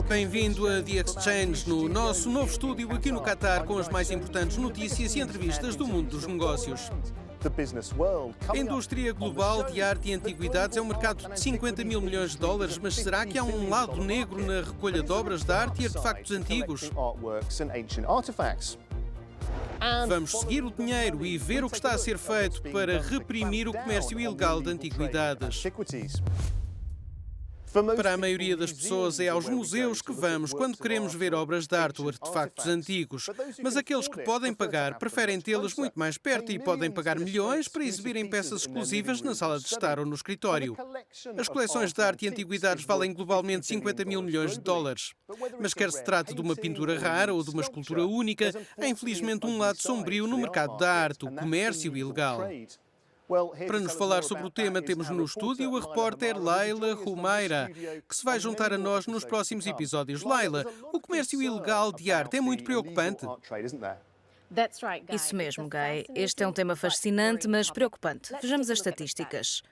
Bem-vindo a The Exchange, no nosso novo estúdio aqui no Qatar, com as mais importantes notícias e entrevistas do mundo dos negócios. A indústria global de arte e antiguidades é um mercado de 50 mil milhões de dólares, mas será que há um lado negro na recolha de obras de arte e artefactos antigos? Vamos seguir o dinheiro e ver o que está a ser feito para reprimir o comércio ilegal de antiguidades. Para a maioria das pessoas é aos museus que vamos quando queremos ver obras de arte ou artefactos antigos. Mas aqueles que podem pagar preferem tê-las muito mais perto e podem pagar milhões para exibirem peças exclusivas na sala de estar ou no escritório. As coleções de arte e antiguidades valem globalmente 50 mil milhões de dólares. Mas quer se trate de uma pintura rara ou de uma escultura única, há infelizmente um lado sombrio no mercado da arte, o comércio ilegal. Para nos falar sobre o tema, temos no estúdio a repórter Laila Humaira, que se vai juntar a nós nos próximos episódios. Laila, o comércio ilegal de arte é muito preocupante? Isso mesmo, Guy. Este é um tema fascinante, mas preocupante. Vejamos as estatísticas.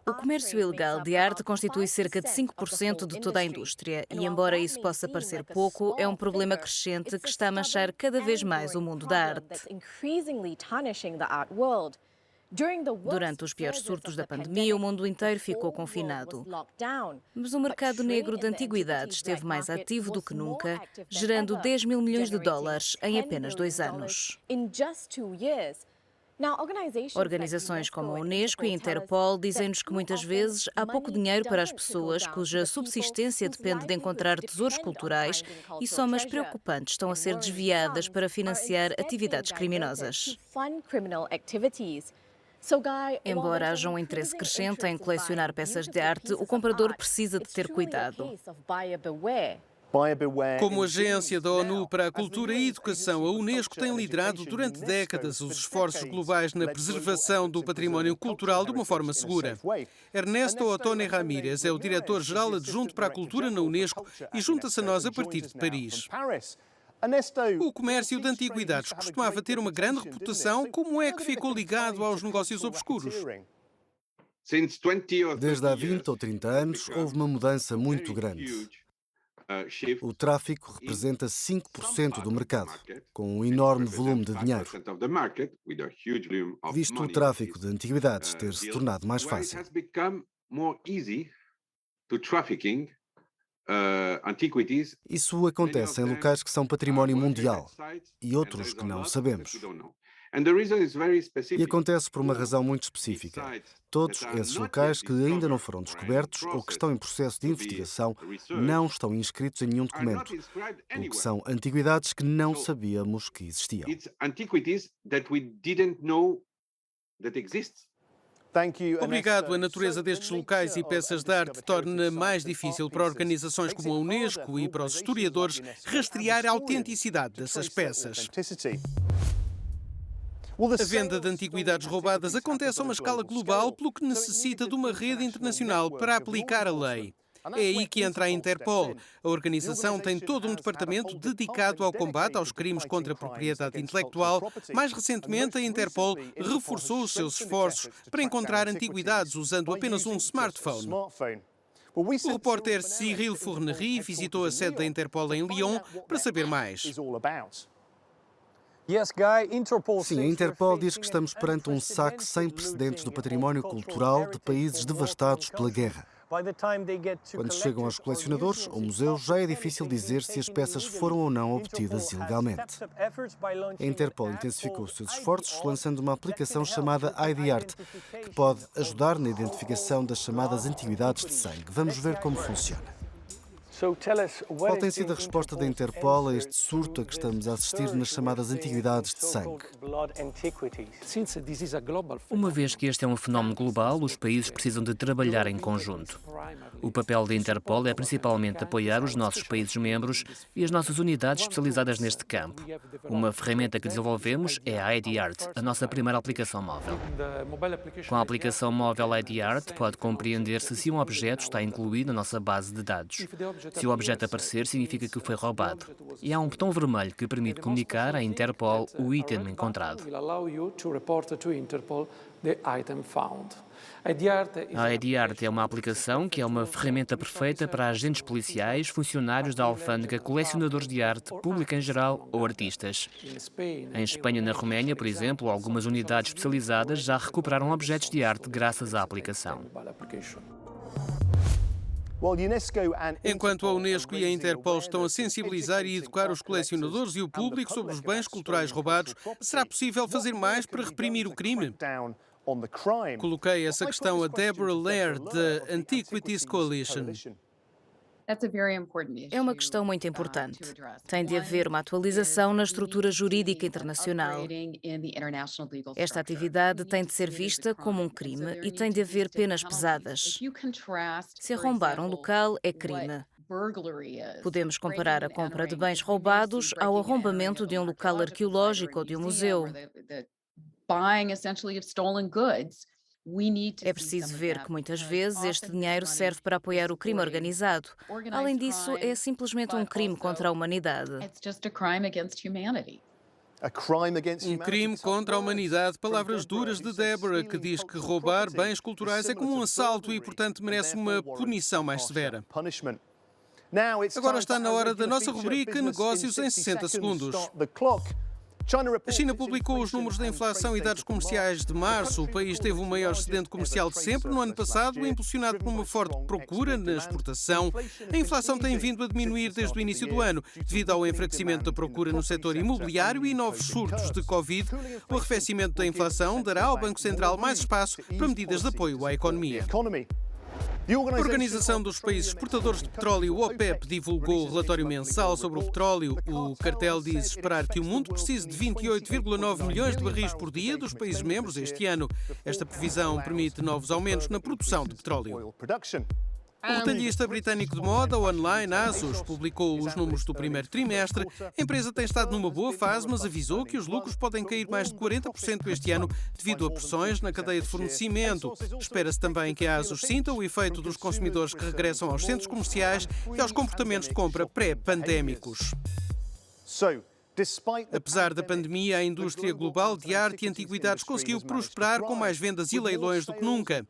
O comércio ilegal de arte constitui cerca de 5% de toda a indústria e, embora isso possa parecer pouco, é um problema crescente que está a manchar cada vez mais o mundo da arte. Durante os piores surtos da pandemia, o mundo inteiro ficou confinado. Mas o mercado negro de antiguidades esteve mais ativo do que nunca, gerando 10 mil milhões de dólares em apenas 2 anos. Organizações como a Unesco e a Interpol dizem-nos que muitas vezes há pouco dinheiro para as pessoas cuja subsistência depende de encontrar tesouros culturais e somas preocupantes estão a ser desviadas para financiar atividades criminosas. Embora haja um interesse crescente em colecionar peças de arte, o comprador precisa de ter cuidado. Como agência da ONU para a Cultura e Educação, a Unesco tem liderado durante décadas os esforços globais na preservação do património cultural de uma forma segura. Ernesto Otone Ramírez é o diretor-geral adjunto para a cultura na Unesco e junta-se a nós a partir de Paris. O comércio de antiguidades costumava ter uma grande reputação. Como é que ficou ligado aos negócios obscuros? Desde há 20 ou 30 anos, houve uma mudança muito grande. O tráfico representa 5% do mercado, com um enorme volume de dinheiro. Visto o tráfico de antiguidades ter se tornado mais fácil. Isso acontece em locais que são património mundial e outros que não sabemos. E acontece por uma razão muito específica. Todos esses locais que ainda não foram descobertos ou que estão em processo de investigação não estão inscritos em nenhum documento, o que são antiguidades que não sabíamos que existiam. Obrigado. A natureza destes locais e peças de arte torna mais difícil para organizações como a Unesco e para os historiadores rastrear a autenticidade dessas peças. A venda de antiguidades roubadas acontece a uma escala global, pelo que necessita de uma rede internacional para aplicar a lei. É aí que entra a Interpol. A organização tem todo um departamento dedicado ao combate aos crimes contra a propriedade intelectual. Mais recentemente, a Interpol reforçou os seus esforços para encontrar antiguidades usando apenas um smartphone. O repórter Cyril Fournery visitou a sede da Interpol em Lyon para saber mais. Sim, a Interpol diz que estamos perante um saque sem precedentes do património cultural de países devastados pela guerra. Quando chegam aos colecionadores ou museus, já é difícil dizer se as peças foram ou não obtidas ilegalmente. A Interpol intensificou os seus esforços lançando uma aplicação chamada ID-Art, que pode ajudar na identificação das chamadas antiguidades de sangue. Vamos ver como funciona. Qual tem sido a resposta da Interpol a este surto a que estamos a assistir nas chamadas antiguidades de sangue? Uma vez que este é um fenómeno global, os países precisam de trabalhar em conjunto. O papel da Interpol é principalmente apoiar os nossos países-membros e as nossas unidades especializadas neste campo. Uma ferramenta que desenvolvemos é a ID-Art, a nossa primeira aplicação móvel. Com a aplicação móvel ID-Art, pode compreender se um objeto está incluído na nossa base de dados. Se o objeto aparecer, significa que foi roubado. E há um botão vermelho que permite comunicar à Interpol o item encontrado. A ID-Art é uma aplicação que é uma ferramenta perfeita para agentes policiais, funcionários da alfândega, colecionadores de arte, público em geral ou artistas. Em Espanha e na Roménia, por exemplo, algumas unidades especializadas já recuperaram objetos de arte graças à aplicação. Enquanto a Unesco e a Interpol estão a sensibilizar e educar os colecionadores e o público sobre os bens culturais roubados, será possível fazer mais para reprimir o crime? Coloquei essa questão a Deborah Laird, da Antiquities Coalition. É uma questão muito importante. Tem de haver uma atualização na estrutura jurídica internacional. Esta atividade tem de ser vista como um crime e tem de haver penas pesadas. Se arrombar um local é crime. Podemos comparar a compra de bens roubados ao arrombamento de um local arqueológico ou de um museu. É preciso ver que muitas vezes este dinheiro serve para apoiar o crime organizado. Além disso, é simplesmente um crime contra a humanidade. Um crime contra a humanidade, palavras duras de Deborah, que diz que roubar bens culturais é como um assalto e, portanto, merece uma punição mais severa. Agora está na hora da nossa rubrica Negócios em 60 segundos. A China publicou os números da inflação e dados comerciais de março. O país teve o maior excedente comercial de sempre no ano passado, impulsionado por uma forte procura na exportação. A inflação tem vindo a diminuir desde o início do ano, devido ao enfraquecimento da procura no setor imobiliário e novos surtos de Covid. O arrefecimento da inflação dará ao Banco Central mais espaço para medidas de apoio à economia. A Organização dos Países Exportadores de Petróleo, o OPEP, divulgou o relatório mensal sobre o petróleo. O cartel diz esperar que o mundo precise de 28,9 milhões de barris por dia dos países membros este ano. Esta previsão permite novos aumentos na produção de petróleo. O retalhista britânico de moda online, ASOS, publicou os números do primeiro trimestre. A empresa tem estado numa boa fase, mas avisou que os lucros podem cair mais de 40% este ano devido a pressões na cadeia de fornecimento. Espera-se também que a ASOS sinta o efeito dos consumidores que regressam aos centros comerciais e aos comportamentos de compra pré-pandémicos. Apesar da pandemia, a indústria global de arte e antiguidades conseguiu prosperar com mais vendas e leilões do que nunca.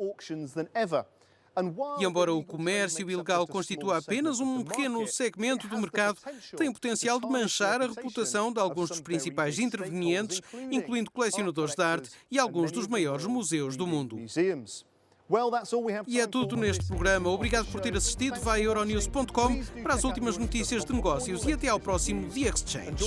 E embora o comércio ilegal constitua apenas um pequeno segmento do mercado, tem o potencial de manchar a reputação de alguns dos principais intervenientes, incluindo colecionadores de arte e alguns dos maiores museus do mundo. E é tudo neste programa. Obrigado por ter assistido. Vai a euronews.com para as últimas notícias de negócios e até ao próximo The Exchange.